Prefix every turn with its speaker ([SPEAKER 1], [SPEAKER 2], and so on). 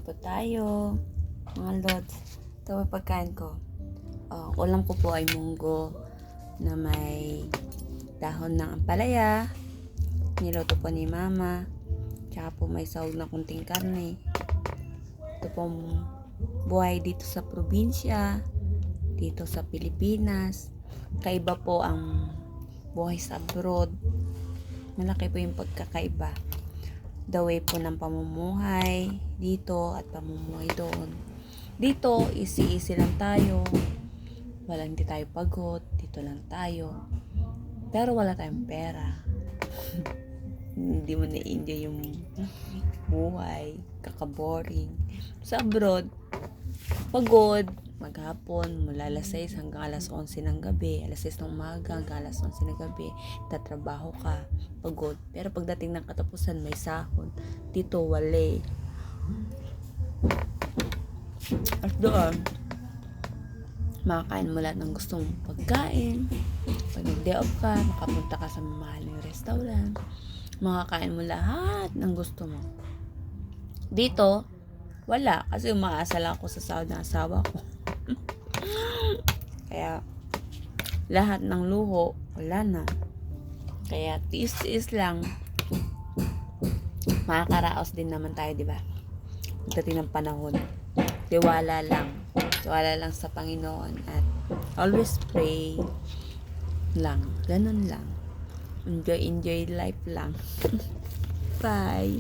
[SPEAKER 1] Kain po tayo, mga lods. Ito ang pagkain ko. Ulam ko po ay munggo na may dahon ng ampalaya. Niluto po ni mama. Tsaka po may sahog na kunting karne. Ito po buhay dito sa probinsya, dito sa Pilipinas. Kaiba po ang buhay sa abroad. Malaki po yung pagkakaiba. The way po ng pamumuhay dito at pamumuhay doon. Dito, easy lang tayo. Hindi tayo pagod. Dito lang tayo. Pero wala tayong pera. Hindi mo na-enjoy yung buhay. Kaka-boring. Sa abroad, pagod. Maghapon, mula alas 6 hanggang alas 11 ng gabi. Alas 6 ng umaga hanggang alas 11 ng gabi. Tatrabaho ka. Pagod. Pero pagdating ng katapusan, may sahod. Dito, wala. At doon, makakain mo lahat ng gustong pagkain. Pag nag-day off ka, makapunta ka sa mamahaling restaurant. Makakain mo lahat ng gusto mo. Dito, wala. Kasi umaasa lang ako sa sahod ng asawa ko. Kaya, lahat ng luho, wala na. Kaya, tiis-tiis lang. Makakaraos din naman tayo, di ba? Pagdating ng panahon. Tiwala lang. Tiwala lang sa Panginoon. At always pray lang. Ganun lang. Enjoy life lang. Bye.